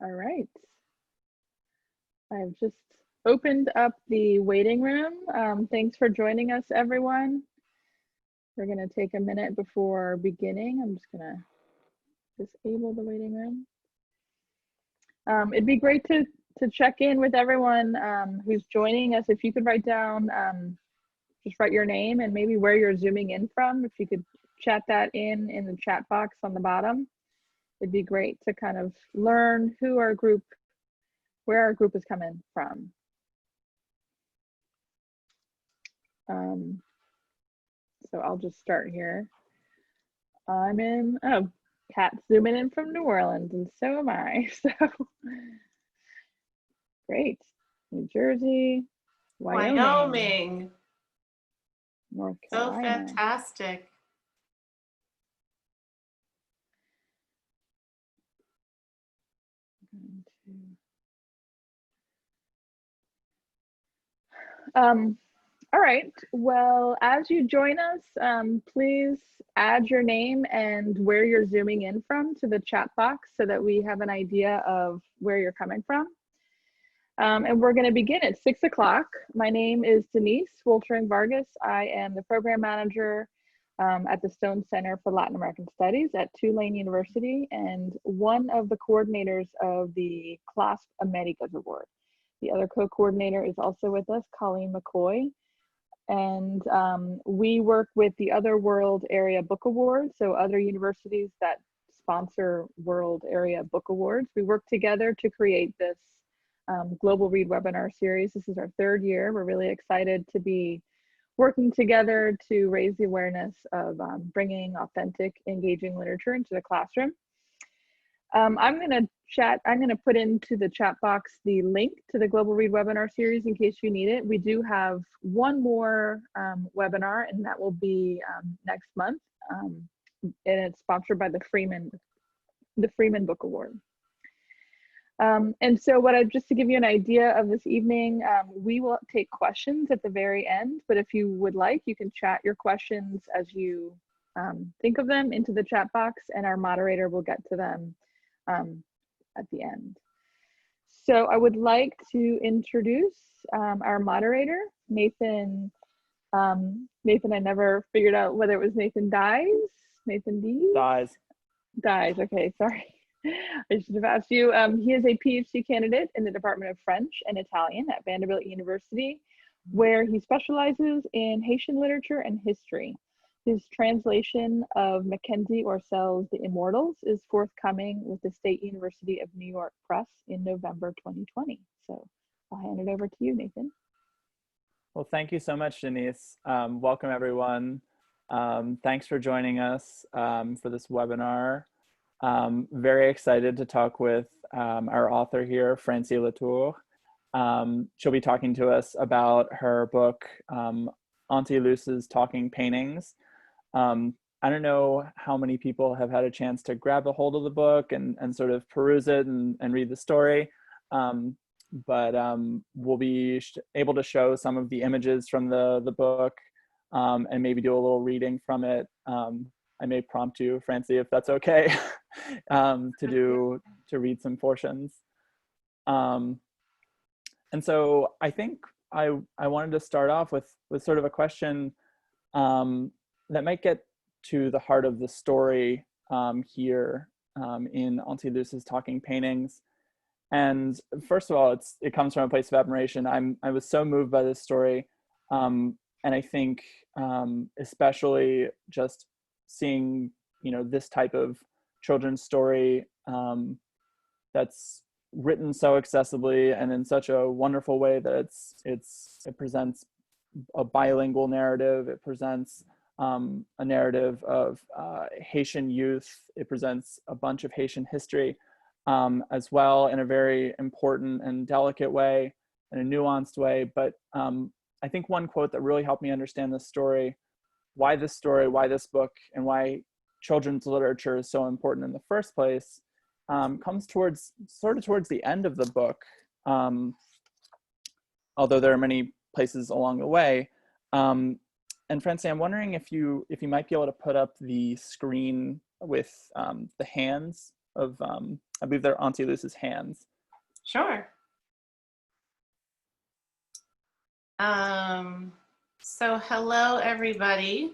All right. I've just opened up the waiting room. Thanks for joining us, everyone. We're going to take a minute before beginning. I'm just going to disable the waiting room. It'd be great to check in with everyone who's joining us. If you could write down, just write your name and maybe where you're zooming in from. If you could chat that in the chat box on the bottom, it'd be great to kind of learn where our group is coming from. So I'll just start here. Pat's zooming in from New Orleans, and so am I. So great. New Jersey, Wyoming. North Carolina. So fantastic. All right, well, as you join us, please add your name and where you're zooming in from to the chat box so that we have an idea of where you're coming from. And we're going to begin at 6 o'clock. My name is Denise Woltering Vargas. I am the program manager at the Stone Center for Latin American Studies at Tulane University and one of the coordinators of the CLASP Américas Award. The other co-coordinator is also with us, Colleen McCoy. And we work with the Other World Area Book Awards, so other universities that sponsor World Area Book Awards. We work together to create this Global Read webinar series. This is our third year. We're really excited to be working together to raise the awareness of bringing authentic, engaging literature into the classroom. I'm going to put into the chat box the link to the Global Read webinar series in case you need it. We do have one more webinar, and that will be next month. And it's sponsored by the Freeman Book Award. And so just to give you an idea of this evening, we will take questions at the very end, but if you would like, you can chat your questions as you think of them into the chat box, and our moderator will get to them at the end. So I would like to introduce our moderator, Nathan. Nathan, I never figured out whether it was Nathan Dies, Nathan Dees? Dies, okay, sorry. I should have asked you. He is a PhD candidate in the Department of French and Italian at Vanderbilt University, where he specializes in Haitian literature and history. His translation of Mackenzie Orsel's The Immortals is forthcoming with the State University of New York Press in November 2020. So I'll hand it over to you, Nathan. Well, thank you so much, Denise. Welcome, everyone. Thanks for joining us for this webinar. Very excited to talk with our author here, Francie Latour. She'll be talking to us about her book, Untitled Talking Paintings. I don't know how many people have had a chance to grab a hold of the book and sort of peruse it and read the story, but we'll be able to show some of the images from the book and maybe do a little reading from it. I may prompt you, Francie, if that's okay, to read some portions. And so I think I wanted to start off with sort of a question that might get to the heart of the story here in Untitled Talking Paintings. And first of all, it comes from a place of admiration. I was so moved by this story, and I think especially just seeing this type of children's story that's written so accessibly and in such a wonderful way that it presents a bilingual narrative. It presents a narrative of Haitian youth. It presents a bunch of Haitian history as well in a very important and delicate way, in a nuanced way. But I think one quote that really helped me understand this story, why this book, and why children's literature is so important in the first place, comes towards the end of the book, although there are many places along the way. And Francie, I'm wondering if you might be able to put up the screen with the hands of I believe they're Auntie Luce's hands. Sure. So hello, everybody.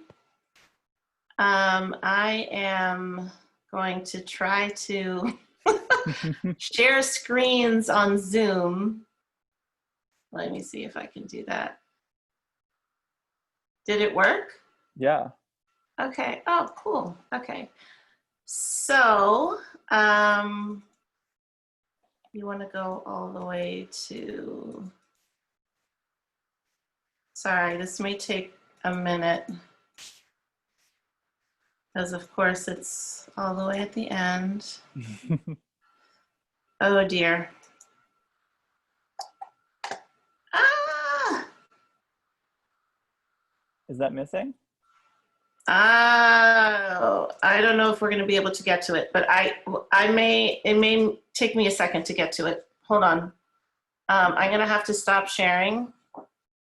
I am going to try to share screens on Zoom. Let me see if I can do that. Did it work? Yeah. Okay. Oh, cool. Okay. So, you want to go all the way to, sorry, this may take a minute, because of course it's all the way at the end. Oh dear. Ah! Is that missing? Oh, I don't know if we're going to be able to get to it, but it may take me a second to get to it. Hold on. I'm going to have to stop sharing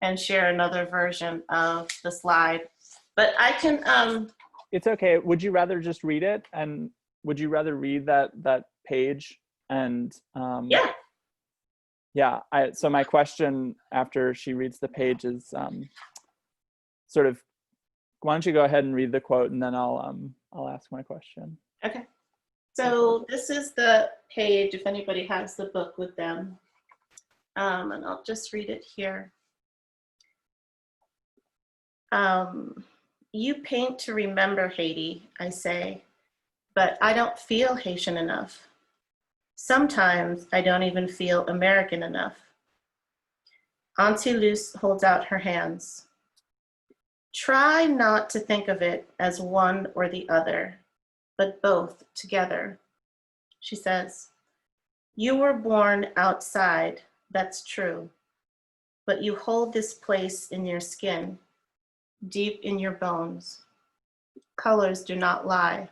and share another version of the slide, but I can, It's okay. Would you rather just read it? And would you rather read that page? And yeah. Yeah. So my question after she reads the page is sort of, why don't you go ahead and read the quote, and then I'll ask my question. Okay. So this is the page, if anybody has the book with them, and I'll just read it here. You paint to remember Haiti, I say, but I don't feel Haitian enough. Sometimes I don't even feel American enough. Auntie Luce holds out her hands. Try not to think of it as one or the other, but both together. She says, you were born outside, that's true, but you hold this place in your skin, deep in your bones. Colors do not lie.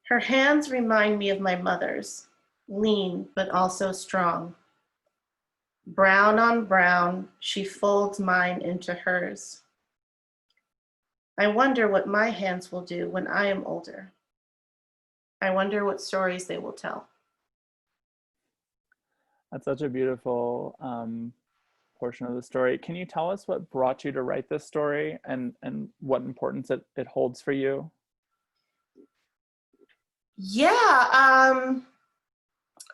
Her hands remind me of my mother's, lean but also strong. Brown on brown, she folds mine into hers. I wonder what my hands will do when I am older. I wonder what stories they will tell. That's such a beautiful portion of the story. Can you tell us what brought you to write this story and what importance it holds for you? Yeah,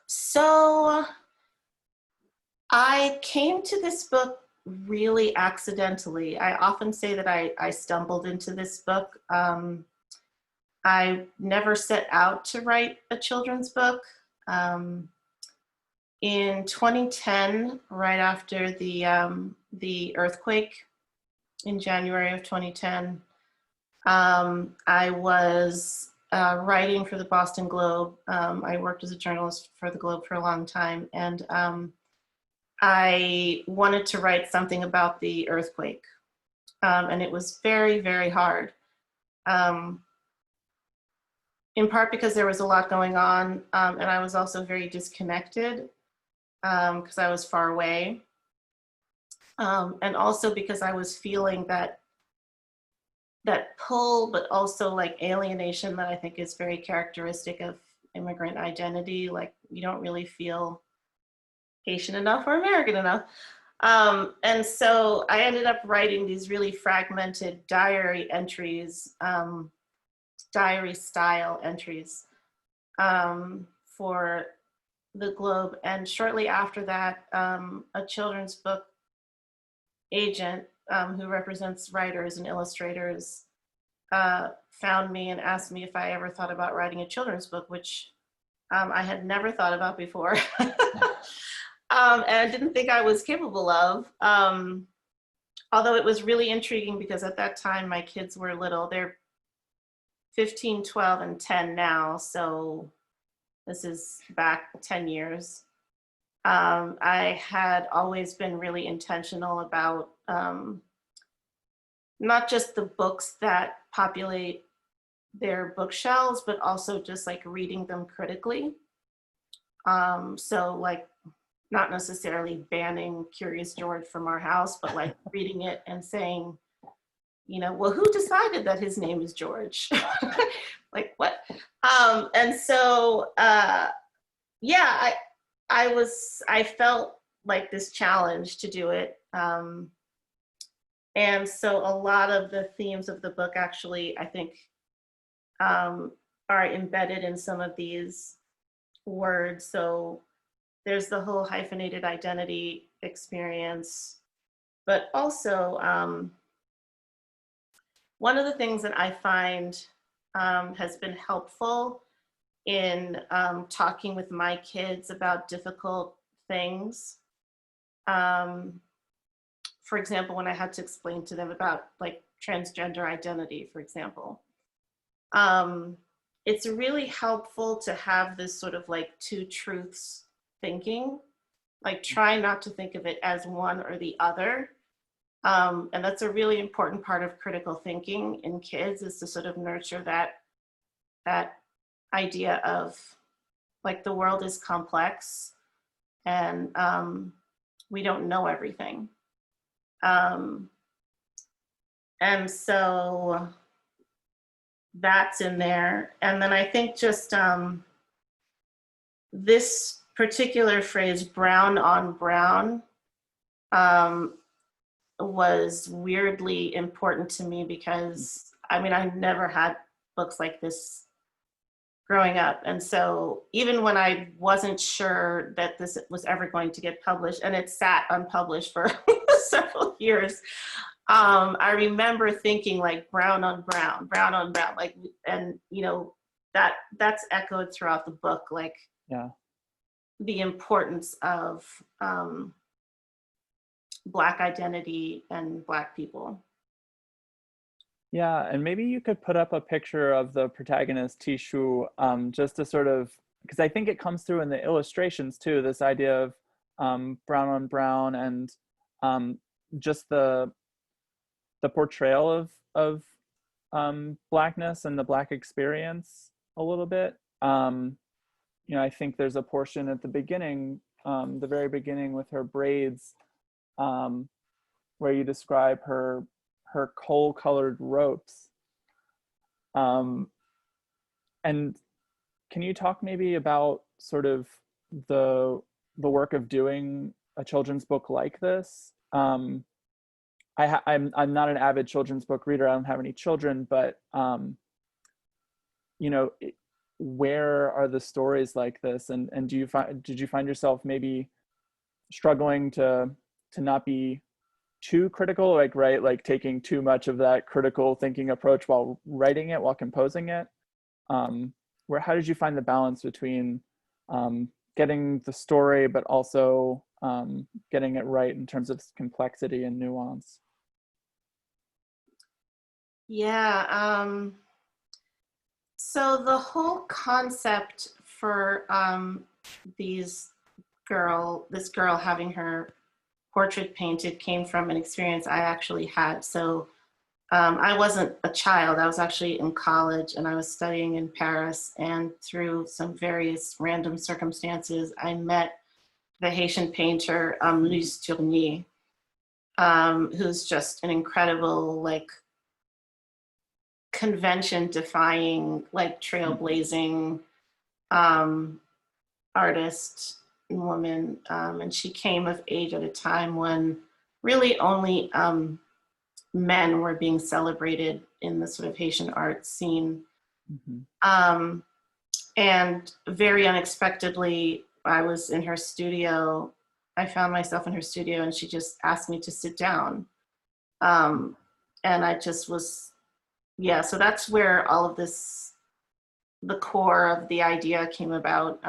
so I came to this book really accidentally. I often say that I stumbled into this book. I never set out to write a children's book. In 2010, right after the earthquake in January of 2010, I was writing for the Boston Globe. I worked as a journalist for the Globe for a long time, and I wanted to write something about the earthquake, and it was very, very hard. In part because there was a lot going on, and I was also very disconnected because I was far away, and also because I was feeling that pull, but also like alienation that I think is very characteristic of immigrant identity. Like you don't really feel Haitian enough or American enough. And so I ended up writing these really fragmented diary entries, diary style entries for the Globe. And shortly after that, a children's book agent who represents writers and illustrators found me and asked me if I ever thought about writing a children's book, which I had never thought about before. And I didn't think I was capable of, although it was really intriguing because at that time my kids were little. They're 15, 12, and 10 now, so this is back 10 years. I had always been really intentional about not just the books that populate their bookshelves, but also just like reading them critically. So like not necessarily banning Curious George from our house, but like reading it and saying, you know, well, who decided that his name is George? Like what? And so, yeah, I felt like this challenge to do it. And so a lot of the themes of the book actually, I think, are embedded in some of these words. So there's the whole hyphenated identity experience, but also one of the things that I find has been helpful in talking with my kids about difficult things. For example, when I had to explain to them about like transgender identity, for example, it's really helpful to have this sort of like two truths thinking, like try not to think of it as one or the other. And that's a really important part of critical thinking in kids, is to sort of nurture that idea of like the world is complex and we don't know everything. And so that's in there. And then I think just this particular phrase, brown on brown, was weirdly important to me because, I mean, I never had books like this growing up. And so even when I wasn't sure that this was ever going to get published, and it sat unpublished for several years, I remember thinking like brown on brown, brown on brown, like, and you know, that's echoed throughout the book, like the importance of Black identity and Black people. Yeah, and maybe you could put up a picture of the protagonist Tishu, just to sort of, because I think it comes through in the illustrations too, this idea of brown on brown, and just the portrayal of Blackness and the Black experience a little bit. You know, I think there's a portion at the beginning, the very beginning with her braids, where you describe her coal-colored ropes. And can you talk maybe about sort of the work of doing a children's book like this? I'm not an avid children's book reader. I don't have any children, but you know, where are the stories like this? And did you find yourself maybe struggling to not be too critical, like taking too much of that critical thinking approach while writing it, while composing it? How did you find the balance between getting the story, but also getting it right in terms of complexity and nuance? Yeah, so the whole concept for this girl having her portrait painted came from an experience I actually had. So I wasn't a child, I was actually in college and I was studying in Paris, and through some various random circumstances, I met the Haitian painter, Lise Tournier, who's just an incredible, like, convention-defying, like, trailblazing artist and woman. And she came of age at a time when really only men were being celebrated in the sort of Haitian art scene. Mm-hmm. And very unexpectedly, I was in her studio. I found myself in her studio and she just asked me to sit down. And I just was, yeah, so that's where all of this, the core of the idea came about.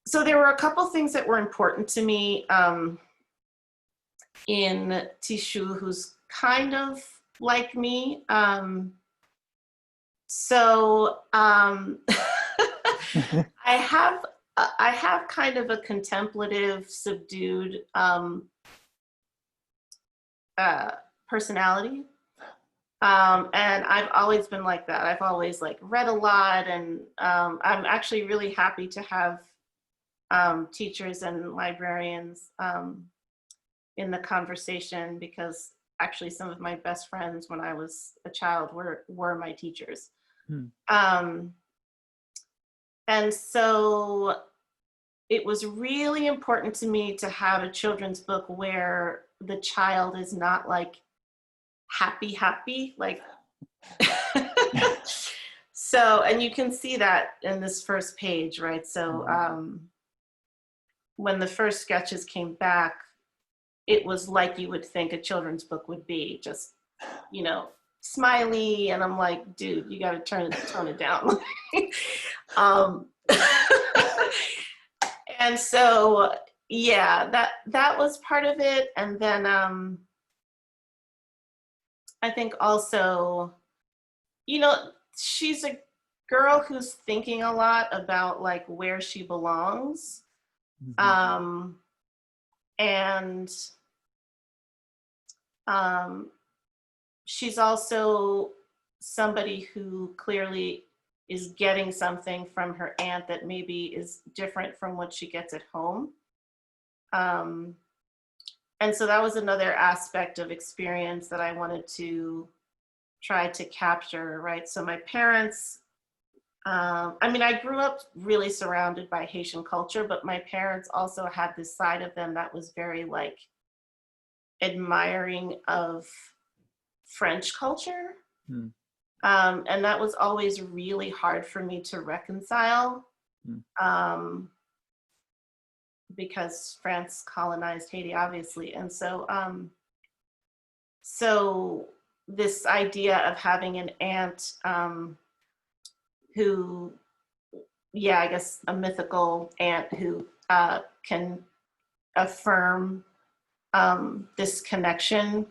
So there were a couple things that were important to me in Tishu, who's kind of like me. I have kind of a contemplative, subdued personality. And I've always been like that. I've always like read a lot, and I'm actually really happy to have teachers and librarians in the conversation, because actually some of my best friends when I was a child were my teachers. And so it was really important to me to have a children's book where the child is not like happy, like. So, and you can see that in this first page, right? So when the first sketches came back, it was like you would think a children's book would be, just, you know, smiley. And I'm like, dude, you got to tone it down. And so, yeah, that was part of it. And then I think also, you know, she's a girl who's thinking a lot about like where she belongs. And she's also somebody who clearly is getting something from her aunt that maybe is different from what she gets at home. And so that was another aspect of experience that I wanted to try to capture, right? So my parents, I mean, I grew up really surrounded by Haitian culture, but my parents also had this side of them that was very like admiring of French culture. And that was always really hard for me to reconcile because France colonized Haiti, obviously. And so, so this idea of having an aunt who, yeah, I guess a mythical aunt who can affirm this connection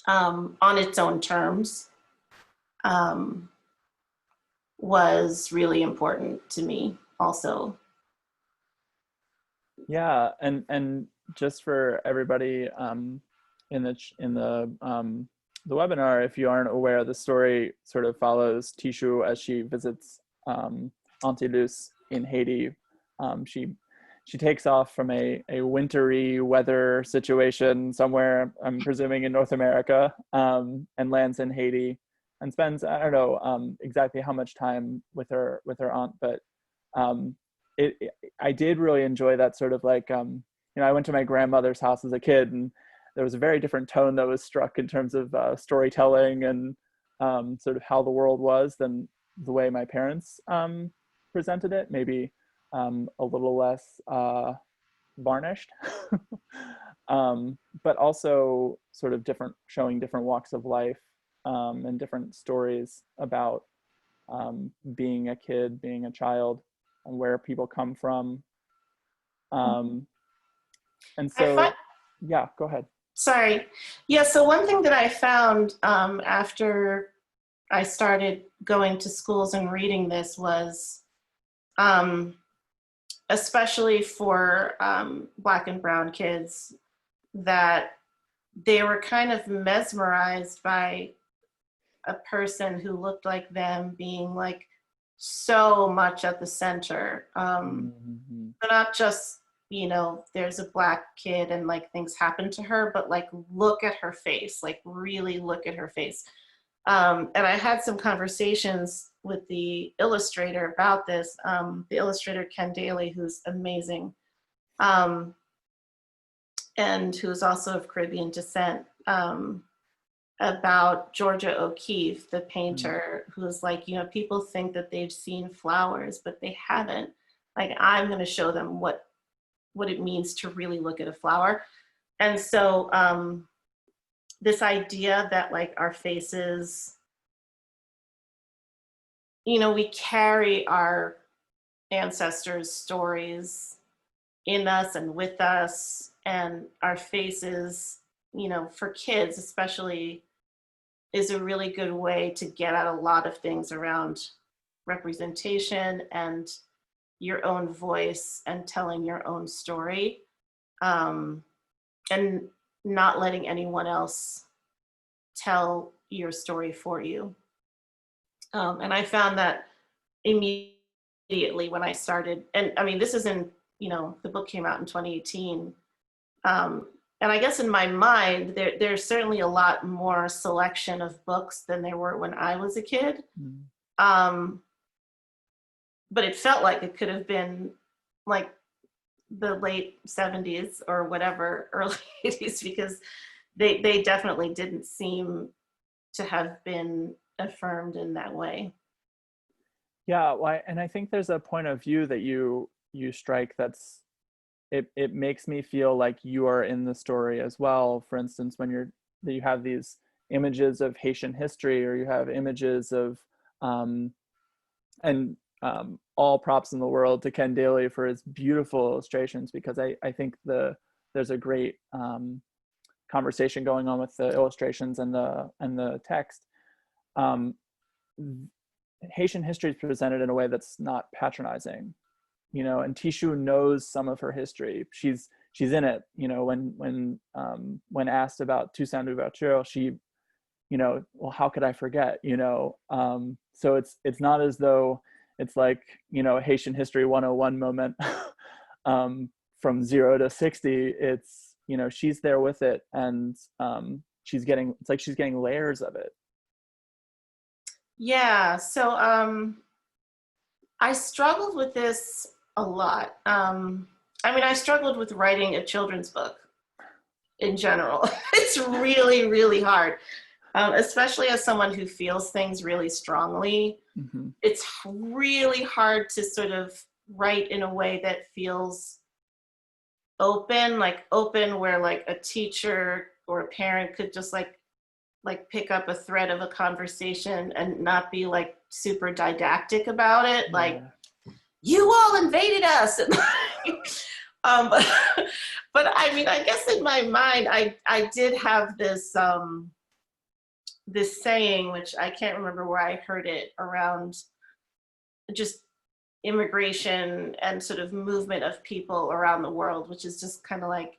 on its own terms was really important to me also. Yeah, and just for everybody in the webinar, if you aren't aware, the story sort of follows Tishu as she visits Auntie Luce in Haiti. She takes off from a wintry weather situation somewhere, I'm presuming in North America, and lands in Haiti and spends, I don't know exactly how much time with her aunt, but I did really enjoy that sort of like, you know, I went to my grandmother's house as a kid, and there was a very different tone that was struck in terms of storytelling and sort of how the world was than the way my parents presented it, maybe a little less varnished, but also sort of showing different walks of life and different stories about being a kid, being a child, and where people come from. And so, yeah, go ahead. Sorry. Yeah, so one thing that I found after I started going to schools and reading this was, especially for Black and brown kids, that they were kind of mesmerized by a person who looked like them being like so much at the center. But not just, you know, there's a Black kid and like things happen to her, but like look at her face, like really look at her face. And I had some conversations with the illustrator about this, the illustrator Ken Daly, who's amazing, and who's also of Caribbean descent, about Georgia O'Keeffe, the painter, who's like, you know, people think that they've seen flowers, but they haven't. Like, I'm going to show them what it means to really look at a flower. And so this idea that like our faces, you know, we carry our ancestors' stories in us and with us, and our faces, you know, for kids especially, is a really good way to get at a lot of things around representation and your own voice and telling your own story, and not letting anyone else tell your story for you. And I found that immediately when I started, and I mean, this is in, you know, the book came out in 2018. and I guess in my mind, there's certainly a lot more selection of books than there were when I was a kid. Um, but it felt like it could have been like the late 70s or whatever, early 80s, because they definitely didn't seem to have been affirmed in that way. Yeah, well, and I think there's a point of view that you strike that's it makes me feel like you are in the story as well. For instance, when you have these images of Haitian history, or you have images of and all props in the world to Ken Daly for his beautiful illustrations, because I think there's a great conversation going on with the illustrations and the text. Haitian history is presented in a way that's not patronizing, and Tishu knows some of her history. She's in it, when asked about Toussaint Louverture, she, well, how could I forget, so it's not as though it's like, a Haitian history 101 moment from 0 to 60. It's, she's there with it, and she's getting layers of it. Yeah, so I struggled with this a lot. I struggled with writing a children's book in general. It's really, really hard, especially as someone who feels things really strongly. Mm-hmm. It's really hard to sort of write in a way that feels open where like a teacher or a parent could just like pick up a thread of a conversation and not be like super didactic about it. Yeah. Like, you all invaded us. And, but I guess in my mind, I did have this, this saying, which I can't remember where I heard it, around just immigration and sort of movement of people around the world, which is just kind of like,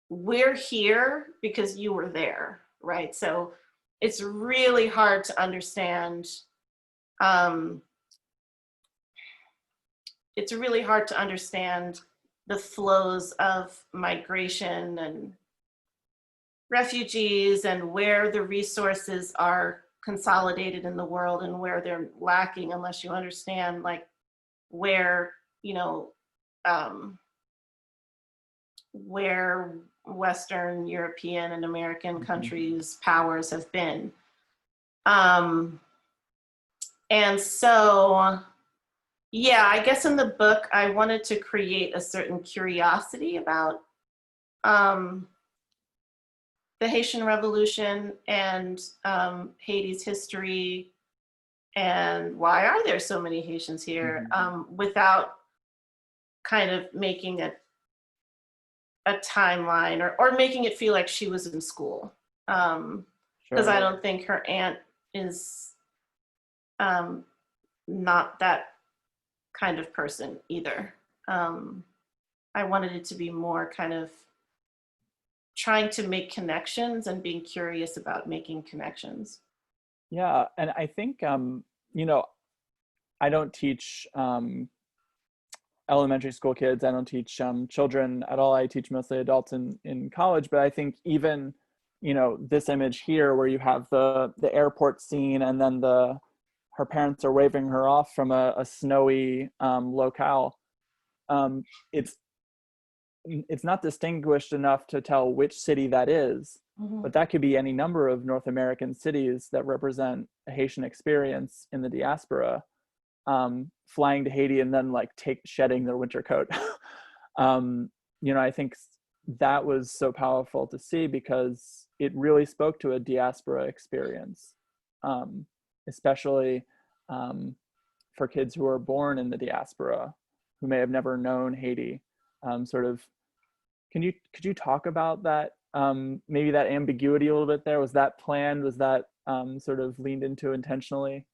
we're here because you were there, right? So it's really hard to understand. It's really hard to understand the flows of migration and refugees, and where the resources are consolidated in the world and where they're lacking, unless you understand like where, where Western European and American countries' powers have been. And so, yeah, I guess in the book, I wanted to create a certain curiosity about the Haitian Revolution and Haiti's history, and why are there so many Haitians here, without kind of making a timeline, or making it feel like she was in school. Because I don't think her aunt is not that kind of person either. I wanted it to be more kind of trying to make connections and being curious about making connections. Yeah, and I think, I don't teach elementary school kids. I don't teach children at all. I teach mostly adults in college. But I think even, this image here where you have the airport scene, and then her parents are waving her off from a snowy locale. It's not distinguished enough to tell which city that is, but that could be any number of North American cities that represent a Haitian experience in the diaspora, flying to Haiti and then like shedding their winter coat. I think that was so powerful to see, because it really spoke to a diaspora experience, especially for kids who are born in the diaspora, who may have never known Haiti. Could you talk about that, maybe that ambiguity a little bit there? Was that planned? Was that sort of leaned into intentionally?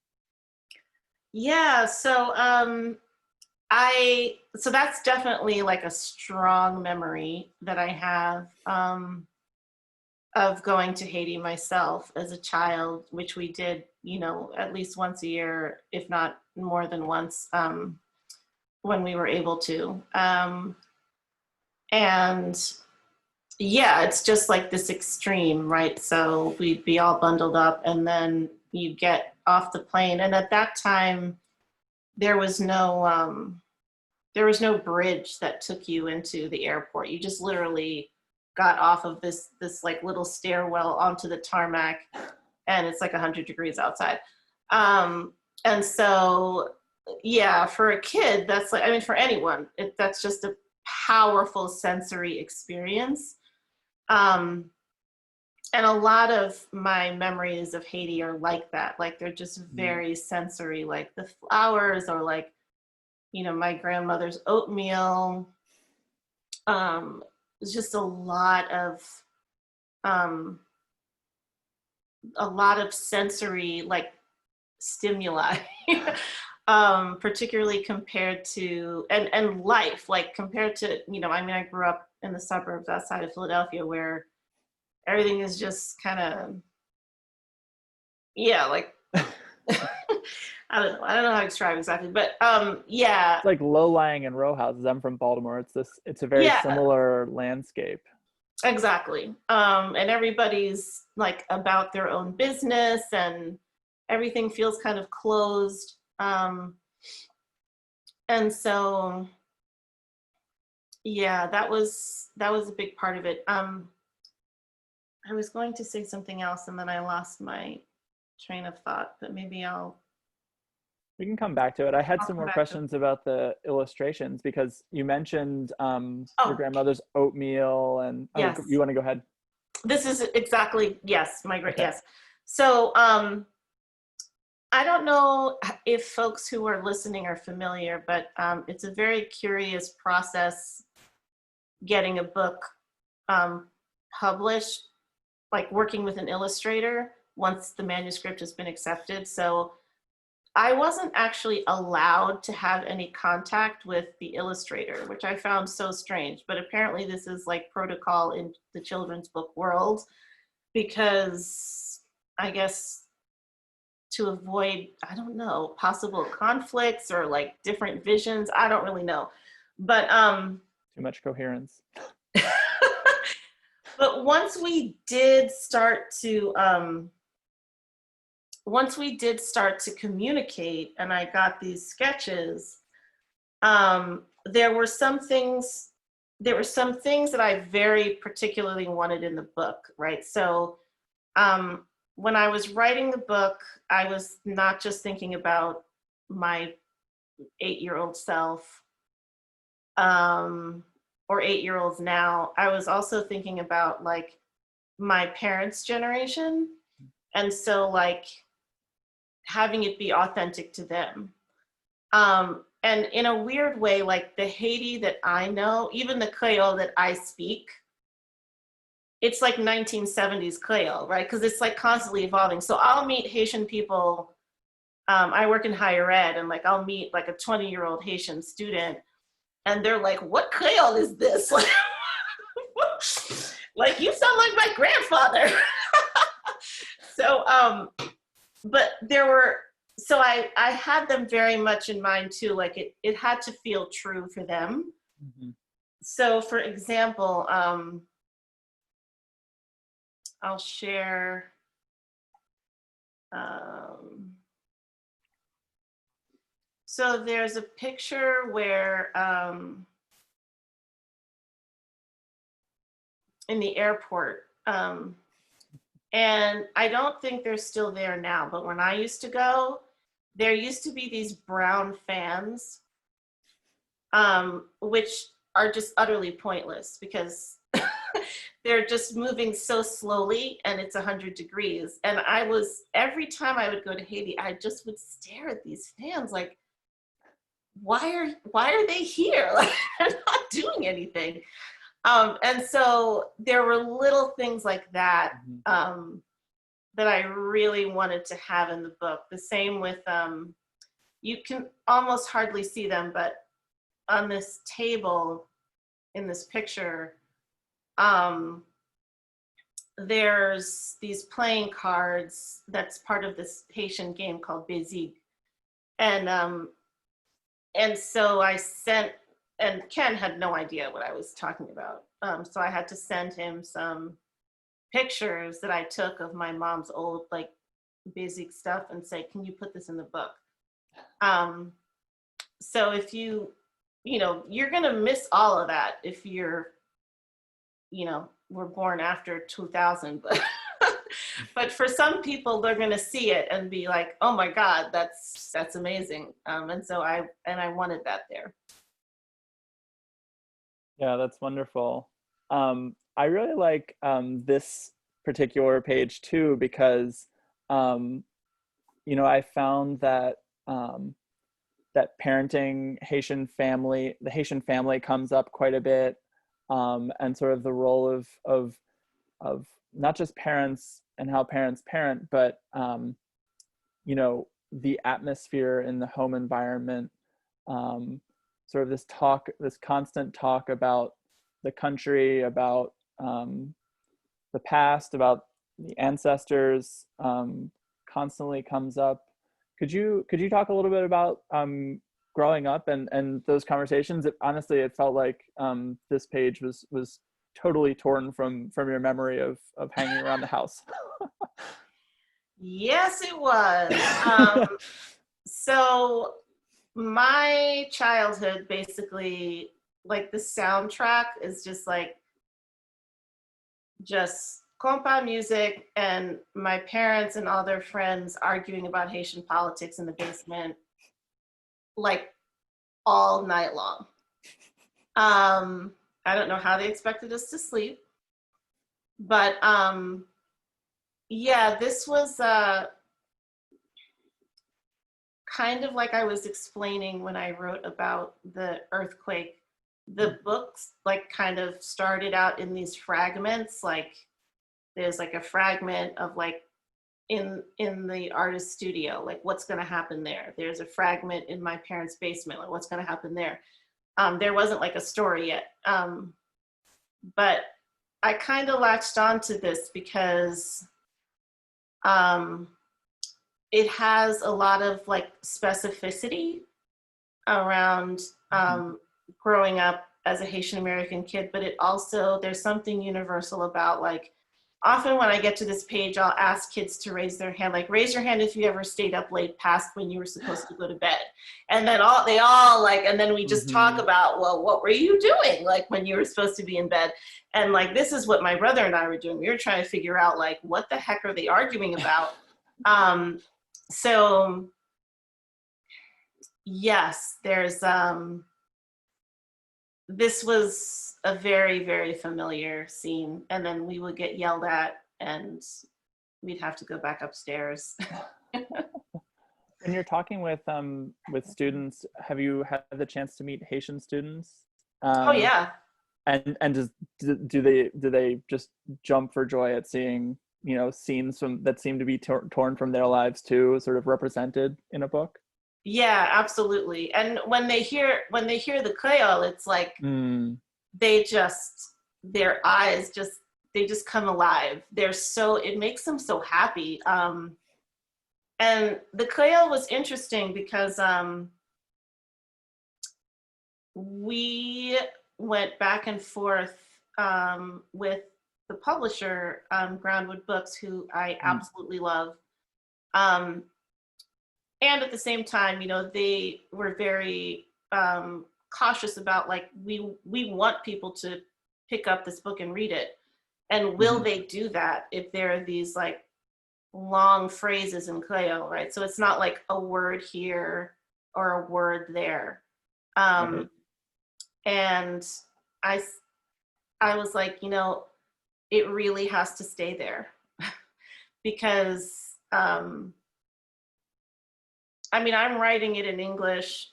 Yeah, so so that's definitely like a strong memory that I have of going to Haiti myself as a child, which we did, at least once a year, if not more than once, when we were able to. And yeah, it's just like this extreme, right? So we'd be all bundled up and then you get off the plane. And at that time, there was no bridge that took you into the airport. You just literally got off of this like little stairwell onto the tarmac, and it's like 100 degrees outside. And so, yeah, for a kid, that's like, I mean, for anyone, that's just a powerful sensory experience. And a lot of my memories of Haiti are like that. Like they're just very sensory, like the flowers, or like, my grandmother's oatmeal. It's just a lot of sensory like stimuli. Particularly compared to and life, like compared to, I mean, I grew up in the suburbs outside of Philadelphia where everything is just kind of, yeah, like I don't know how to describe exactly, but yeah. It's like low-lying and row houses. I'm from Baltimore. It's a very similar landscape. Exactly. And everybody's like about their own business and everything feels kind of closed. And so, yeah, that was a big part of it. I was going to say something else and then I lost my train of thought, but maybe we can come back to it. I had some more questions about the illustrations because you mentioned your grandmother's oatmeal and yes. You want to go ahead? This is exactly, yes, yes. So I don't know if folks who are listening are familiar, but it's a very curious process getting a book published, like working with an illustrator once the manuscript has been accepted. So I wasn't actually allowed to have any contact with the illustrator, which I found so strange, but apparently this is like protocol in the children's book world, because I guess to avoid, I don't know, possible conflicts or like different visions. I don't really know, but too much coherence. But once we did start to communicate and I got these sketches, there were some things that I very particularly wanted in the book, right? So when I was writing the book, I was not just thinking about my 8-year-old self, or 8-year-olds now. I was also thinking about like my parents' generation. And so like having it be authentic to them. And in a weird way, like the Haiti that I know, even the Creole that I speak, it's like 1970s Creole, right? Because it's like constantly evolving. So I'll meet Haitian people. I work in higher ed, and like I'll meet like a 20-year-old Haitian student, and they're like, "What Creole is this?" Like you sound like my grandfather. So, but I had them very much in mind too. Like it had to feel true for them. Mm-hmm. So, for example, I'll share. So there's a picture where in the airport, and I don't think they're still there now, but when I used to go, there used to be these brown fans, which are just utterly pointless because they're just moving so slowly and it's 100 degrees. And every time I would go to Haiti, I just would stare at these fans like, why are they here? Like, they're not doing anything. And so there were little things like that that I really wanted to have in the book. The same with, you can almost hardly see them, but on this table in this picture, there's these playing cards that's part of this Haitian game called Bézique. And so I sent and Ken had no idea what I was talking about. So I had to send him some pictures that I took of my mom's old like basic stuff and say, can you put this in the book? So if you're gonna miss all of that if you're, were born after 2000, but but for some people they're gonna see it and be like, oh my God, that's amazing. And so I wanted that there. Yeah, that's wonderful. I really like this particular page too, because I found that that parenting the Haitian family comes up quite a bit, and sort of the role of not just parents and how parents parent, but the atmosphere in the home environment. Sort of this constant talk about the country, about the past, about the ancestors, constantly comes up. Could you talk a little bit about growing up and those conversations? Honestly, it felt like this page was totally torn from your memory of hanging around the house. Yes, it was. So my childhood, basically, like the soundtrack is just compa music and my parents and all their friends arguing about Haitian politics in the basement, like all night long. I don't know how they expected us to sleep, but yeah, this was kind of like I was explaining when I wrote about the earthquake. The books like kind of started out in these fragments, like there's like a fragment of like in the artist's studio, like what's going to happen there. There's a fragment in my parents' basement, like what's going to happen there. There wasn't like a story yet, but I kind of latched onto this because it has a lot of like specificity around growing up as a Haitian American kid, but there's something universal about like, often when I get to this page, I'll ask kids to raise their hand, like raise your hand if you ever stayed up late past when you were supposed to go to bed. And then and then we just talk about, well, what were you doing like when you were supposed to be in bed? And like, this is what my brother and I were doing. We were trying to figure out like, what the heck are they arguing about? So yes, there's, this was a very, very familiar scene. And then we would get yelled at and we'd have to go back upstairs. When you're talking with students, have you had the chance to meet Haitian students? Oh yeah. And do they just jump for joy at seeing scenes that seem to be torn from their lives too, sort of represented in a book? Yeah, absolutely. And when they hear the Creole, it's like their eyes just come alive. It makes them so happy. And the Creole was interesting because we went back and forth with the publisher, Groundwood Books, who I absolutely love. And at the same time, they were very cautious about like, we want people to pick up this book and read it. And will they do that if there are these like long phrases in Creole, right? So it's not like a word here or a word there. And I was like, it really has to stay there because I'm writing it in English.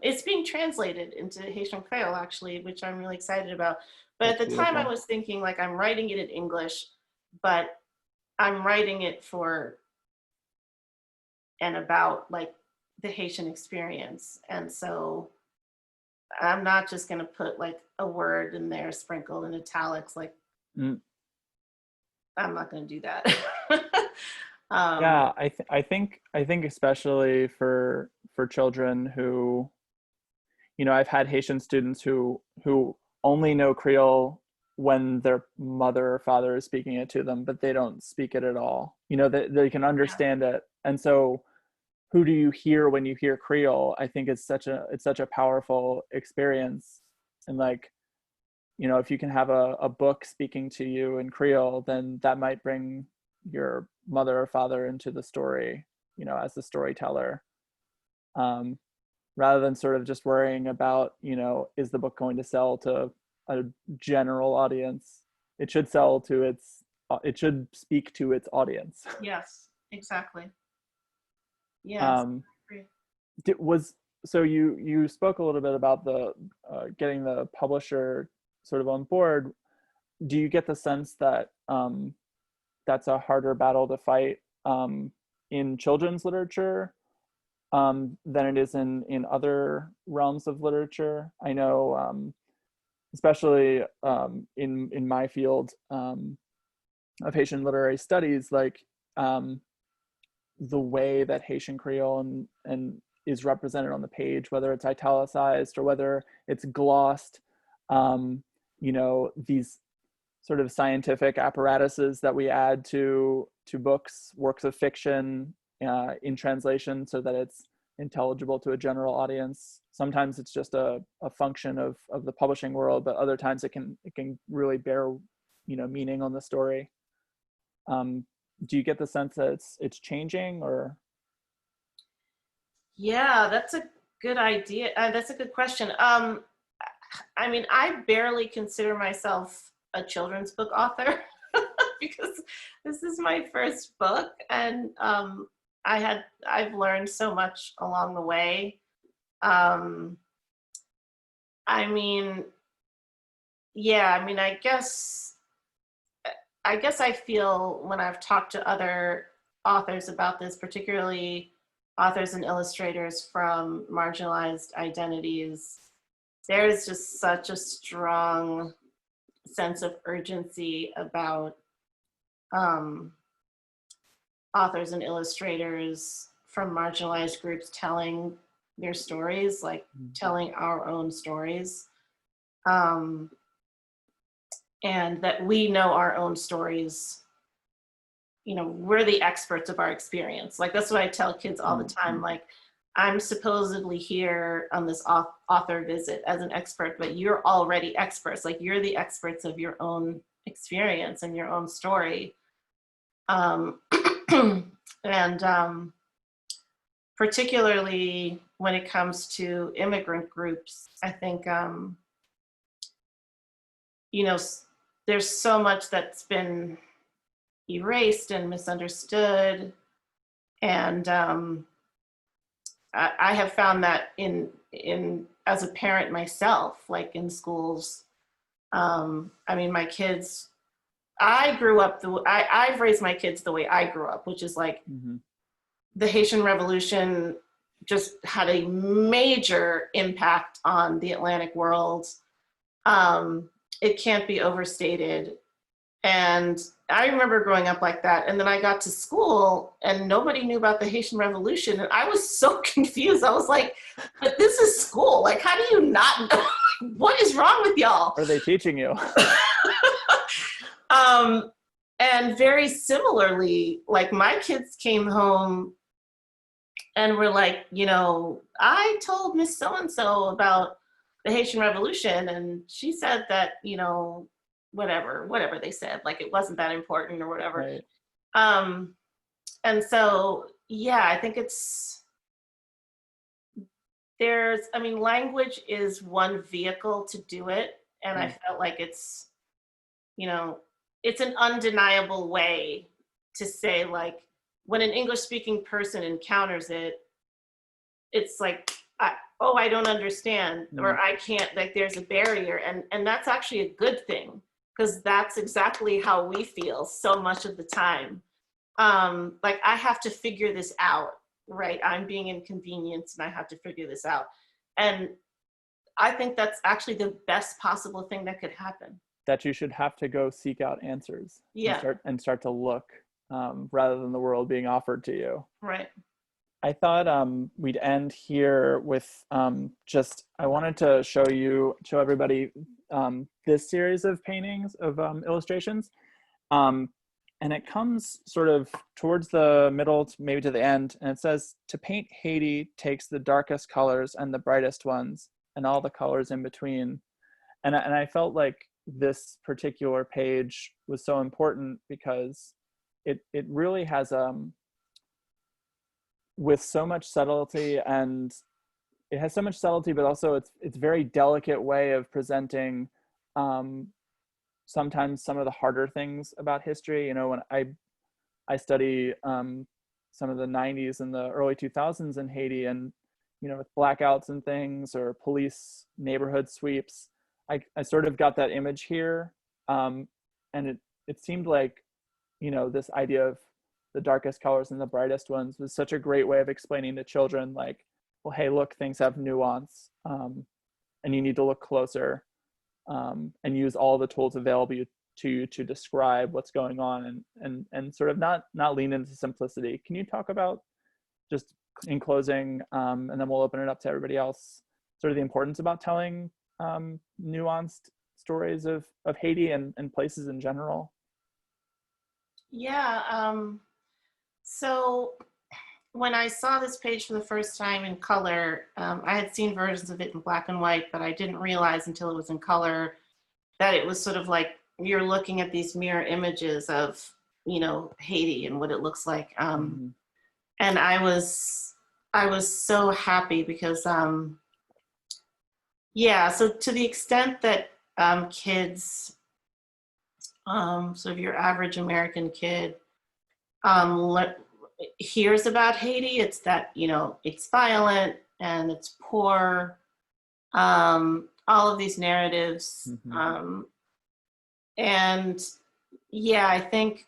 It's being translated into Haitian Creole, actually, which I'm really excited about. But at the time, I was thinking, like, I'm writing it in English, but I'm writing it for and about, like, the Haitian experience. And so I'm not just going to put, like, a word in there sprinkled in italics. Like, I'm not going to do that. Yeah, I think especially for children who, you know, I've had Haitian students who only know Creole when their mother or father is speaking it to them, but they don't speak it at all. You know, they can understand it. And so who do you hear when you hear Creole? I think it's such a powerful experience. And like, you know, if you can have a book speaking to you in Creole, then that might bring your mother or father into the story, you know, as the storyteller. Rather than sort of just worrying about, you know, is the book going to sell to a general audience? It should it should speak to its audience. Yes, exactly. Yes. So you spoke a little bit about the getting the publisher sort of on board. Do you get the sense that that's a harder battle to fight in children's literature than it is in other realms of literature? I know, especially in my field of Haitian literary studies, like the way that Haitian Creole and is represented on the page, whether it's italicized or whether it's glossed, you know, these sort of scientific apparatuses that we add to books, works of fiction in translation so that it's intelligible to a general audience. Sometimes it's just a function of the publishing world, but other times it can really bear, you know, meaning on the story. Do you get the sense that it's changing, or? Yeah, that's a good idea. That's a good question. I mean, I barely consider myself a children's book author because this is my first book, and I've learned so much along the way. I mean, yeah, I mean, I guess I feel when I've talked to other authors about this, particularly authors and illustrators from marginalized identities, there's just such a strong sense of urgency about authors and illustrators from marginalized groups telling their stories, like telling our own stories. And that we know our own stories. You know, we're the experts of our experience. Like, that's what I tell kids all the time. Like, I'm supposedly here on this author visit as an expert, but you're already experts. Like, you're the experts of your own experience and your own story. And particularly when it comes to immigrant groups, I think, you know, there's so much that's been erased and misunderstood. And I have found that in as a parent myself, like in schools. I mean, my kids, I've raised my kids the way I grew up, which is like the Haitian Revolution just had a major impact on the Atlantic world. It can't be overstated. And I remember growing up like that. And then I got to school and nobody knew about the Haitian Revolution. And I was so confused. I was like, but this is school. Like, how do you not know? What is wrong with y'all? Are they teaching you? And very similarly, like, my kids came home and were like, you know, I told Miss So-and-so about the Haitian Revolution, and she said that, you know, whatever they said, like, it wasn't that important or whatever. Right. And so, yeah, I think I mean, language is one vehicle to do it. And I felt like it's, you know, it's an undeniable way to say, like, when an English speaking person encounters it, it's like, I don't understand, or I can't, like, there's a barrier. And that's actually a good thing, because that's exactly how we feel so much of the time. Like, I have to figure this out, right? I'm being inconvenienced and I have to figure this out. And I think that's actually the best possible thing that could happen. That you should have to go seek out answers. Yeah. And start to look rather than the world being offered to you. Right. I thought we'd end here with I wanted to show everybody this series of paintings of illustrations. And it comes sort of towards the middle, maybe to the end, and it says, "To paint Haiti takes the darkest colors and the brightest ones, and all the colors in between." And I felt like this particular page was so important because it really has with so much subtlety, and it has so much subtlety, but also it's very delicate way of presenting sometimes some of the harder things about history. You know, when I study some of the 90s and the early 2000s in Haiti, and you know, with blackouts and things, or police neighborhood sweeps, I sort of got that image here, and it seemed like, you know, this idea of the darkest colors and the brightest ones was such a great way of explaining to children, like, well, hey, look, things have nuance, and you need to look closer, and use all the tools available to you to describe what's going on, and sort of not lean into simplicity. Can you talk about, just in closing, and then we'll open it up to everybody else, sort of the importance about telling nuanced stories of Haiti and places in general? Yeah. So when I saw this page for the first time in color, I had seen versions of it in black and white, but I didn't realize until it was in color that it was sort of like you're looking at these mirror images of, you know, Haiti and what it looks like. And I was so happy because, yeah, so to the extent that kids, sort of your average American kid, hears about Haiti, it's that, you know, it's violent and it's poor, all of these narratives. And yeah, I think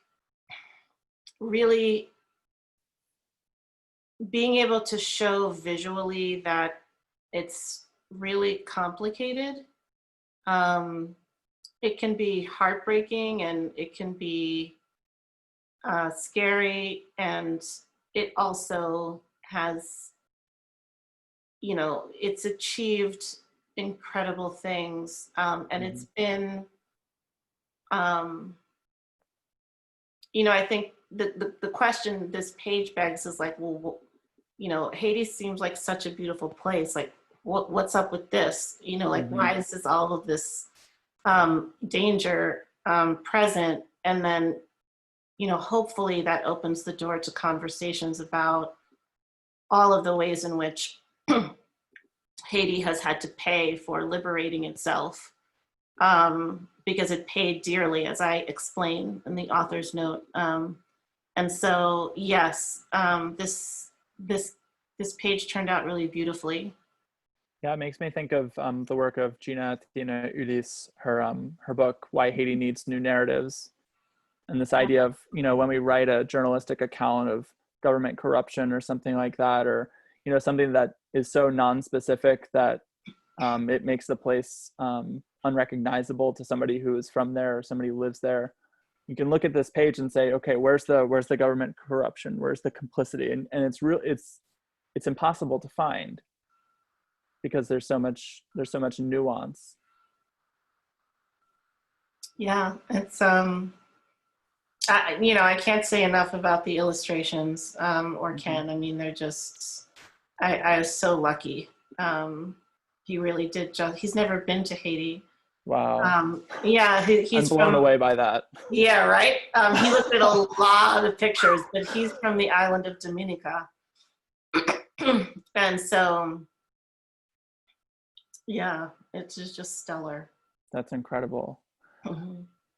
really being able to show visually that it's really complicated. It can be heartbreaking, and it can be scary, and it also has, you know, it's achieved incredible things, and it's been, you know, I think the question this page begs is like, well, you know, Haiti seems like such a beautiful place. Like, what's up with this? You know, like, why is this all of this danger present? And then, you know, hopefully that opens the door to conversations about all of the ways in which Haiti has had to pay for liberating itself, because it paid dearly, as I explain in the author's note. And so, yes, this page turned out really beautifully. Yeah, it makes me think of the work of Gina Athena Ulysse, her book "Why Haiti Needs New Narratives," and this idea of, you know, when we write a journalistic account of government corruption or something like that, or, you know, something that is so non-specific that it makes the place unrecognizable to somebody who is from there or somebody who lives there. You can look at this page and say, okay, where's the government corruption? Where's the complicity? And it's impossible to find because there's so much nuance. Yeah, it's you know, I can't say enough about the illustrations, or can. I mean, they're just, I was so lucky. He really did he's never been to Haiti. Wow. Yeah, he's I'm blown away by that. Yeah, right. He looked at a lot of pictures, but he's from the island of Dominica. And so, yeah, it's just stellar. That's incredible.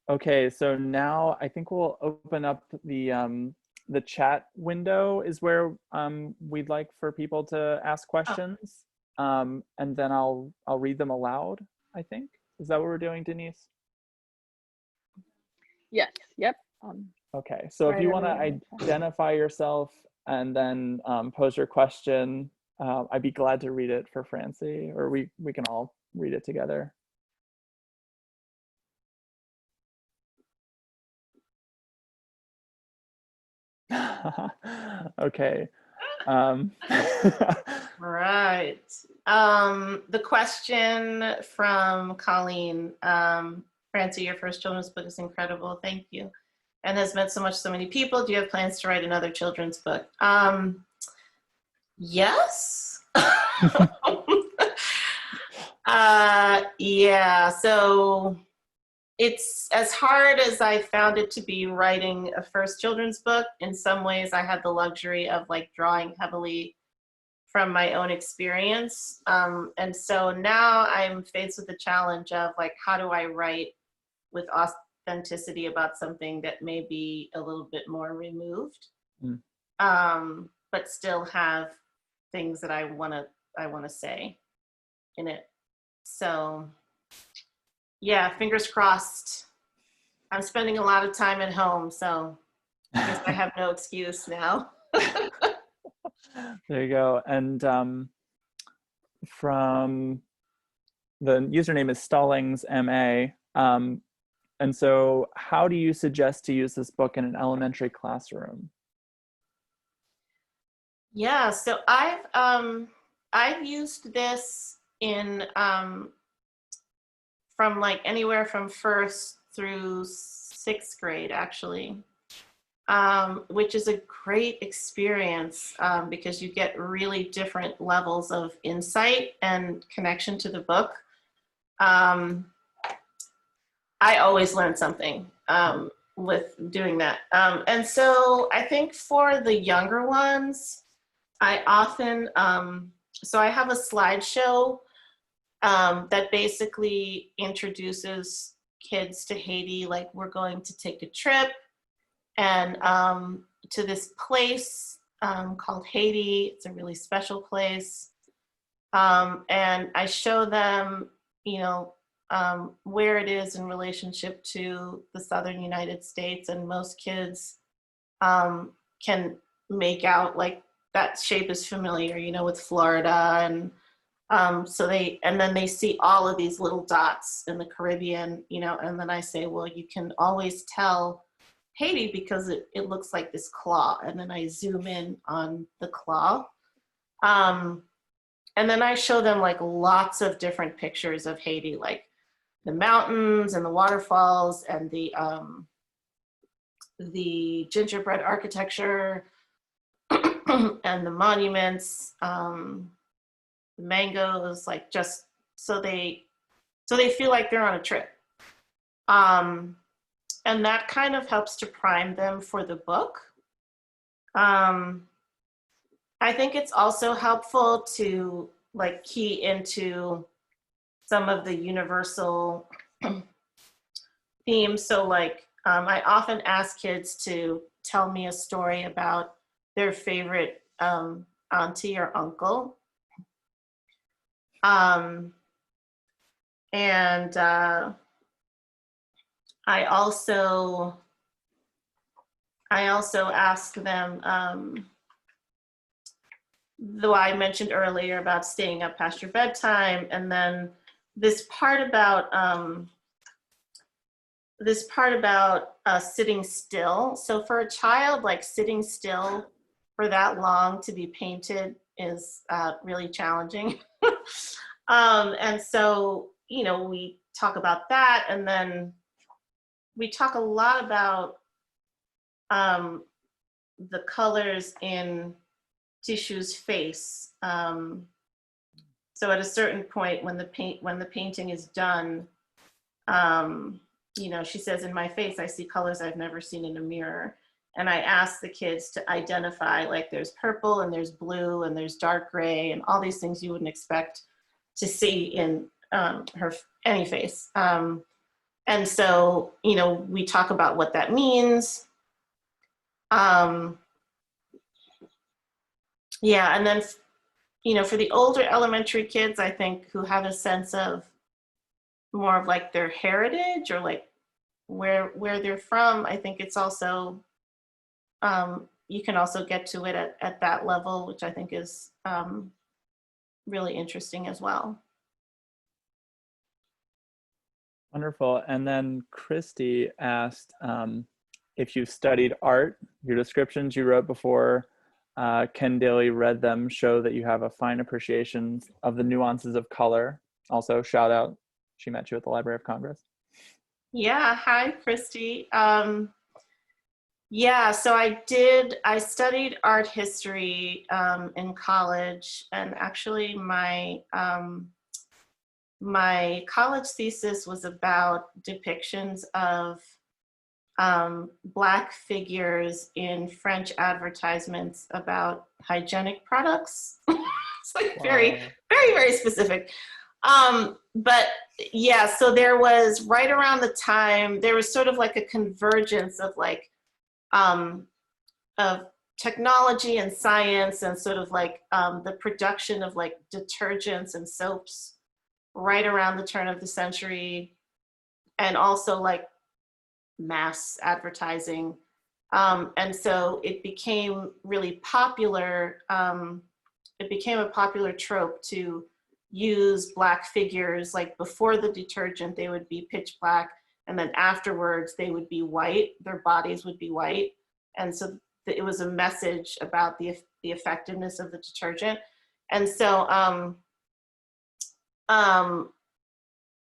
Okay, so now I think we'll open up the chat window is where we'd like for people to ask questions, and then I'll read them aloud, I think. Is that what we're doing, Denise? Yes. Yep. Okay, so if you want to identify yourself and then pose your question, I'd be glad to read it for Francie, or we can all read it together. Okay. Um, Right. The question from Colleen, Francie, your first children's book is incredible. Thank you. And has meant so much to so many people. Do you have plans to write another children's book? Yes. Yeah, so it's as hard as I found it to be writing a first children's book. In some ways, I had the luxury of like drawing heavily from my own experience. And so now I'm faced with the challenge of like, how do I write with authenticity about something that may be a little bit more removed, but still have things that I want to say in it. So yeah, fingers crossed. I'm spending a lot of time at home, so I guess I have no excuse now. There you go. And from the username is Stallings MA. And so how do you suggest to use this book in an elementary classroom? Yeah, so I've used this in from like anywhere from first through sixth grade, actually, which is a great experience because you get really different levels of insight and connection to the book. I always learn something with doing that. And so I think for the younger ones, I often, so I have a slideshow that basically introduces kids to Haiti, like we're going to take a trip and to this place called Haiti. It's a really special place. And I show them, you know, where it is in relationship to the Southern United States, and most kids can make out like that shape is familiar, you know, with Florida, and and then they see all of these little dots in the Caribbean, you know, and then I say, well, you can always tell Haiti because it looks like this claw, and then I zoom in on the claw. And then I show them like lots of different pictures of Haiti, like the mountains and the waterfalls and the gingerbread architecture and the monuments, the mangoes, like just so they feel like they're on a trip. And that kind of helps to prime them for the book. I think it's also helpful to like key into some of the universal themes. So like I often ask kids to tell me a story about their favorite auntie or uncle. And I also ask them, though I mentioned earlier about staying up past your bedtime, and then this part about sitting still. So for a child, like sitting still for that long to be painted is really challenging. And so, you know, we talk about that, and then we talk a lot about the colors in Tishu's face. So at a certain point when the painting is done, you know, she says, in my face, I see colors I've never seen in a mirror. And I ask the kids to identify, like there's purple and there's blue and there's dark gray and all these things you wouldn't expect to see in any face. And so, you know, we talk about what that means. Yeah, and then, you know, for the older elementary kids, I think, who have a sense of more of like their heritage or like where they're from, I think it's also, you can also get to it at that level, which I think is really interesting as well. Wonderful. And then Christy asked if you've studied art. Your descriptions you wrote before Ken Daly read them show that you have a fine appreciation of the nuances of color. Also, shout out, she met you at the Library of Congress. Yeah, hi, Christy. Yeah, so I studied art history in college, and actually my college thesis was about depictions of Black figures in French advertisements about hygienic products. It's like very, very, very specific. But yeah, so there was right around the time, there was sort of like a convergence of like, of technology and science and sort of like the production of like detergents and soaps right around the turn of the century, and also like mass advertising. And so it became really popular. It became a popular trope to use Black figures, like before the detergent, they would be pitch black, and then afterwards they would be white, their bodies would be white. And so it was a message about the effectiveness of the detergent. And so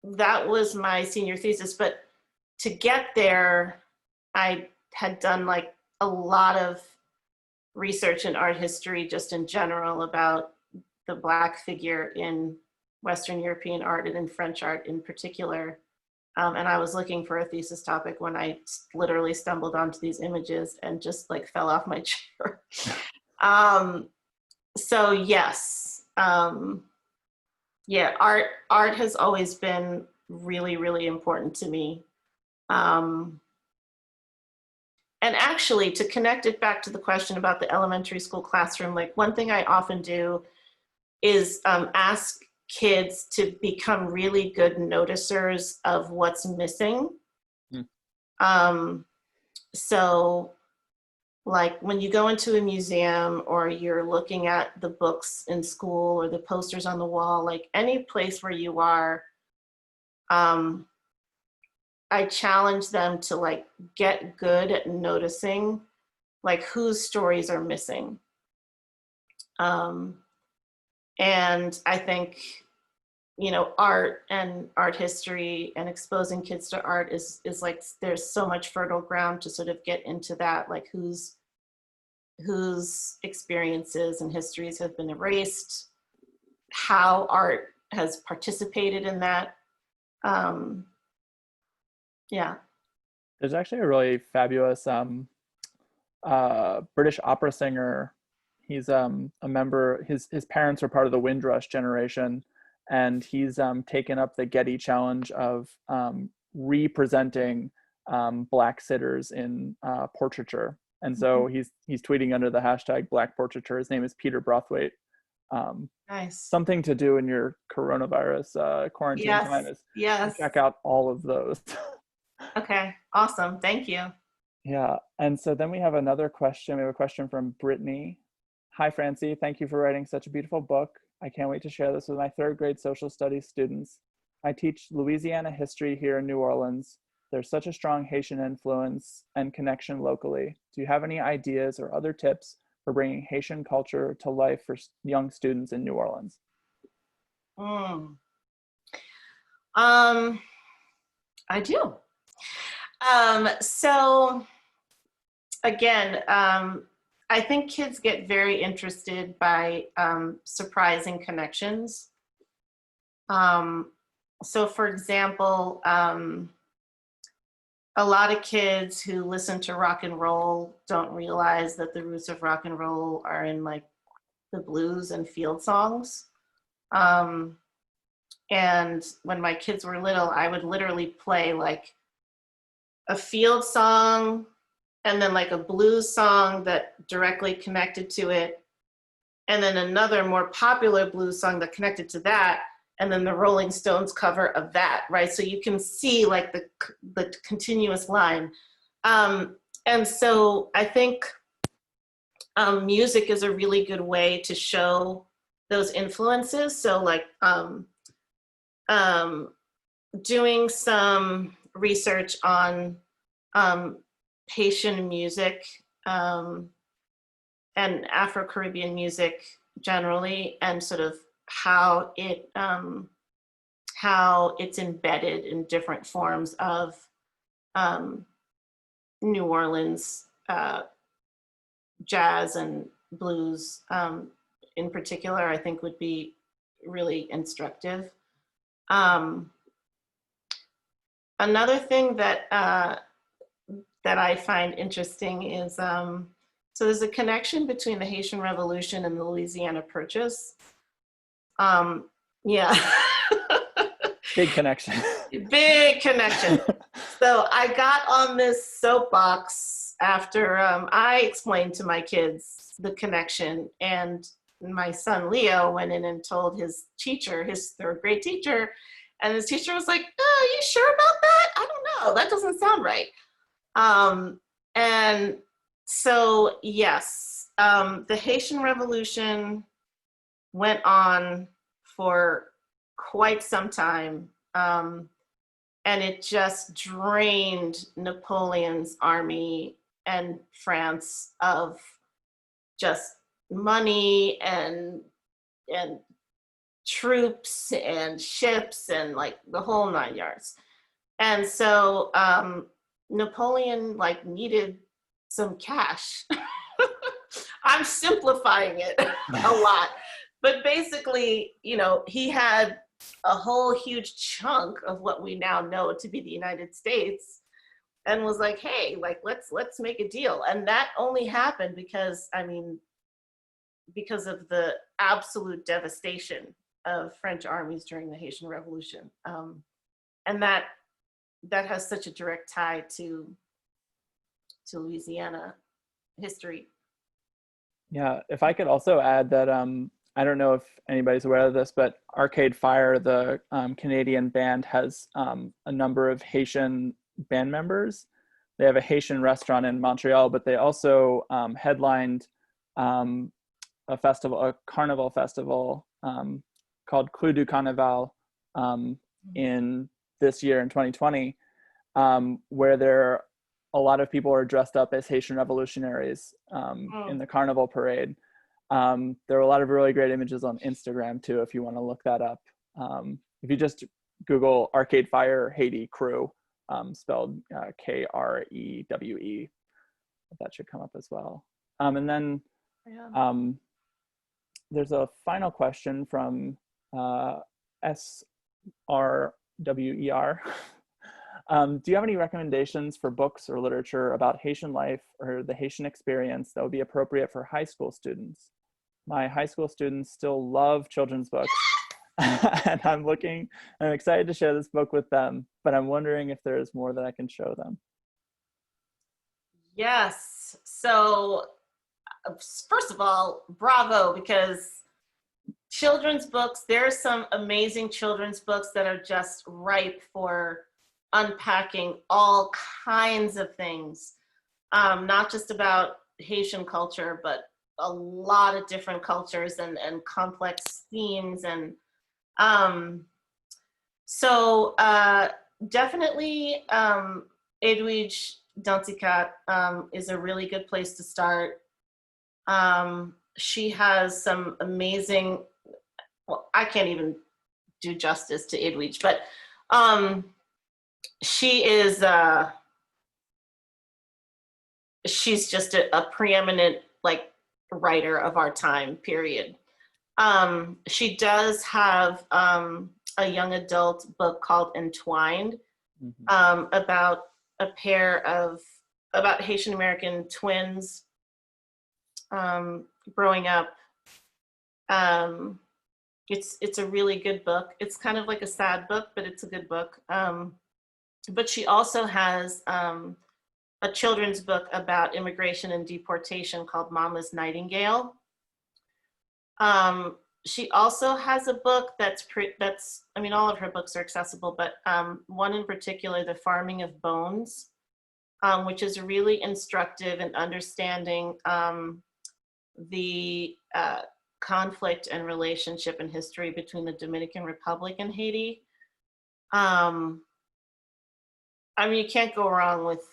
that was my senior thesis. But to get there, I had done like a lot of research in art history just in general about the Black figure in Western European art and in French art in particular. And I was looking for a thesis topic when I literally stumbled onto these images and just like fell off my chair. So yes, yeah, art has always been really, really important to me. And actually, to connect it back to the question about the elementary school classroom, like one thing I often do is ask kids to become really good noticers of what's missing. So like when you go into a museum or you're looking at the books in school or the posters on the wall, like any place where you are, I challenge them to like get good at noticing like whose stories are missing. And I think, you know, art and art history and exposing kids to art is like, there's so much fertile ground to sort of get into that, like whose experiences and histories have been erased, how art has participated in that. Yeah. There's actually a really fabulous British opera singer. He's a member, his parents are part of the Windrush generation, and he's taken up the Getty challenge of representing Black sitters in portraiture. And so he's tweeting under the hashtag Black Portraiture. His name is Peter Brothwaite. Nice. Something to do in your coronavirus quarantine time is check out all of those. Okay, awesome. Thank you. Yeah, and so then we have another question. We have a question from Brittany. Hi, Francie. Thank you for writing such a beautiful book. I can't wait to share this with my third grade social studies students. I teach Louisiana history here in New Orleans. There's such a strong Haitian influence and connection locally. Do you have any ideas or other tips for bringing Haitian culture to life for young students in New Orleans? I do. So again, I think kids get very interested by surprising connections. So for example, a lot of kids who listen to rock and roll don't realize that the roots of rock and roll are in like the blues and field songs. And when my kids were little, I would literally play like a field song and then like a blues song that directly connected to it, and then another more popular blues song that connected to that, and then the Rolling Stones cover of that, right? So you can see like the continuous line. And so I think music is a really good way to show those influences. So like doing some research on Haitian music and and Afro-Caribbean music generally, and sort of how it's embedded in different forms of New Orleans jazz and blues in particular, I think would be really instructive. Another thing that I find interesting is, so there's a connection between the Haitian Revolution and the Louisiana Purchase. Yeah. Big connection. Big connection. So I got on this soapbox after I explained to my kids the connection, and my son Leo went in and told his teacher, his third grade teacher, and his teacher was like, "Oh, are you sure about that? I don't know. That doesn't sound right." And so, yes, the Haitian Revolution went on for quite some time. And it just drained Napoleon's army and France of just money and troops and ships and like the whole 9 yards. And so Napoleon like needed some cash. I'm simplifying it a lot, but basically, you know, he had a whole huge chunk of what we now know to be the United States, and was like, hey, like let's make a deal. And that only happened because, I mean, because of the absolute devastation of French armies during the Haitian Revolution. And that has such a direct tie to Louisiana history. Yeah, if I could also add that I don't know if anybody's aware of this, but Arcade Fire, the Canadian band, has a number of Haitian band members. They have a Haitian restaurant in Montreal, but they also headlined a festival, a carnival festival called Clou du Carnaval in this year in 2020, where a lot of people are dressed up as Haitian revolutionaries in the carnival parade. There are a lot of really great images on Instagram too, if you want to look that up. If you just Google Arcade Fire Haiti Crew, spelled Krewe, that should come up as well. And then there's a final question from SRWER. Do you have any recommendations for books or literature about Haitian life or the Haitian experience that would be appropriate for high school students? My high school students still love children's books, and I'm excited to share this book with them, but I'm wondering if there's more that I can show them. Yes. So first of all, bravo, because children's books, there are some amazing children's books that are just ripe for unpacking all kinds of things, not just about Haitian culture, but a lot of different cultures and complex themes. And so definitely Edwidge Danticat is a really good place to start. She has some amazing, well, I can't even do justice to Edwidge, but she is, she's just a preeminent like writer of our time, period. She does have a young adult book called Entwined, about a pair of, about Haitian American twins growing up. It's a really good book. It's kind of like a sad book, but it's a good book. But she also has a children's book about immigration and deportation called Mama's Nightingale. She also has a book that's, I mean, all of her books are accessible, but one in particular, The Farming of Bones, which is really instructive in understanding the conflict and relationship and history between the Dominican Republic and Haiti. I mean, you can't go wrong with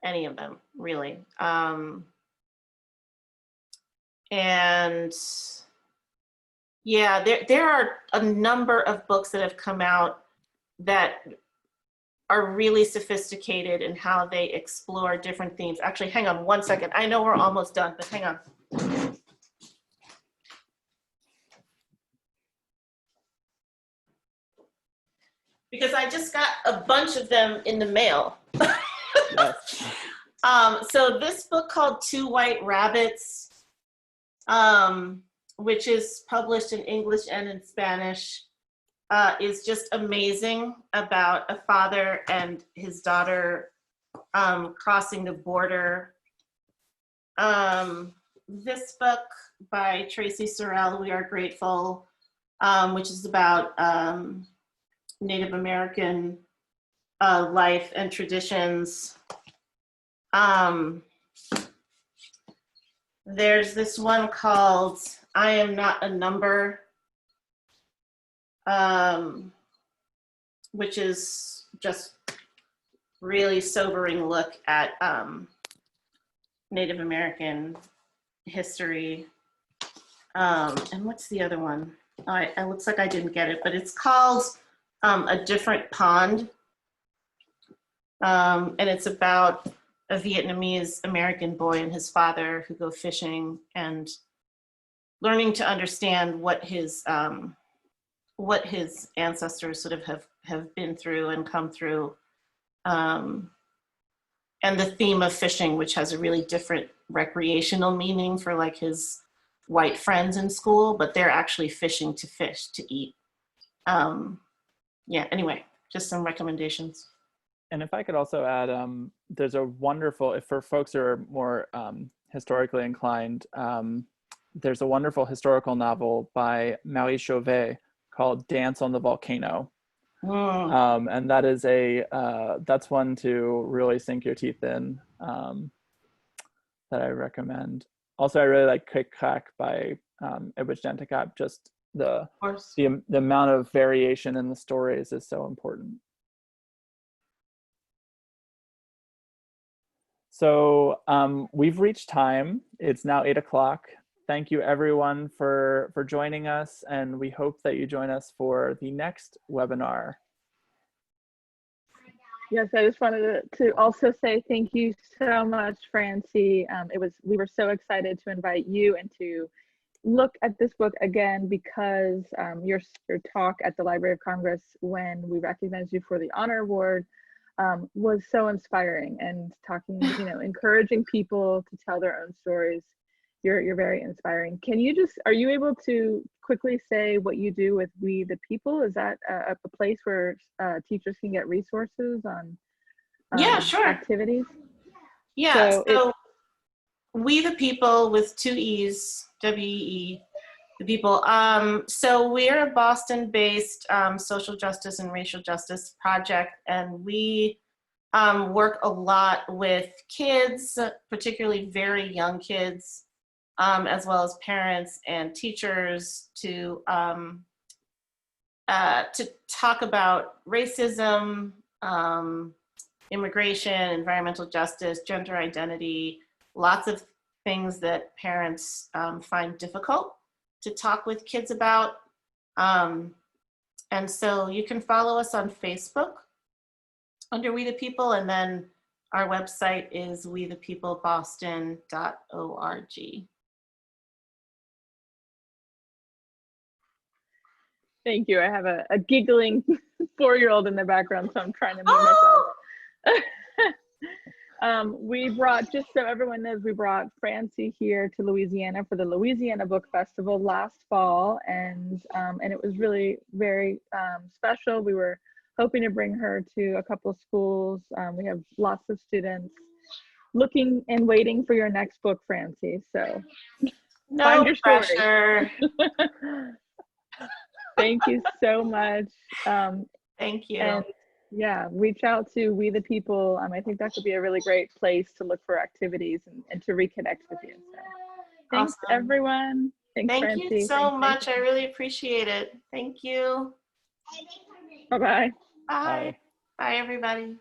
any of them, really. And yeah, there are a number of books that have come out that are really sophisticated in how they explore different themes. Actually, hang on one second. I know we're almost done, but hang on. Because I just got a bunch of them in the mail. Yes. So this book called Two White Rabbits, which is published in English and in Spanish, is just amazing, about a father and his daughter crossing the border. This book by Tracy Sorrell, We Are Grateful, which is about Native American life and traditions. There's this one called I Am Not a Number, which is just really sobering look at Native American history. And what's the other one? It looks like I didn't get it, but it's called A Different Pond. And it's about a Vietnamese American boy and his father who go fishing and learning to understand what his ancestors sort of have been through and come through. And the theme of fishing, which has a really different recreational meaning for like his white friends in school, but they're actually fishing to fish, to eat. Yeah, anyway, just some recommendations. And if I could also add, there's a wonderful, if for folks who are more historically inclined, there's a wonderful historical novel by Marie Chauvet called Dance on the Volcano. And that is that's one to really sink your teeth in, that I recommend. Also, I really like Krik Krak by Ebwich Danticat. Just the amount of variation in the stories is so important. So we've reached time. It's now 8 o'clock. Thank you everyone for joining us, and we hope that you join us for the next webinar. Yes, I just wanted to also say thank you so much, Francie. We were so excited to invite you and to look at this book again, because your talk at the Library of Congress when we recognized you for the Honor Award was so inspiring, and talking, encouraging people to tell their own stories. You're very inspiring. Are you able to quickly say what you do with We the People? Is that a place where teachers can get resources on yeah, sure. activities? Yeah, so We the People with 2 E's, W-E-E, the people. So we're a Boston-based social justice and racial justice project, and we work a lot with kids, particularly very young kids, as well as parents and teachers, to talk about racism, immigration, environmental justice, gender identity, lots of things that parents find difficult to talk with kids about. And so you can follow us on Facebook under We the People, and then our website is wethepeopleboston.org. Thank you. I have a giggling 4-year-old in the background, so I'm trying to mute myself. We brought, just so everyone knows, we brought Francie here to Louisiana for the Louisiana Book Festival last fall, and it was really very special. We were hoping to bring her to a couple of schools. We have lots of students looking and waiting for your next book, Francie. So no find your pressure. Thank you so much. Thank you. And yeah, reach out to We the People. I think that could be a really great place to look for activities and to reconnect with you. So thanks, awesome. Everyone. Thanks, Thank Francie. you so much. I really appreciate it. Thank you. Bye-bye. Bye. Bye, everybody.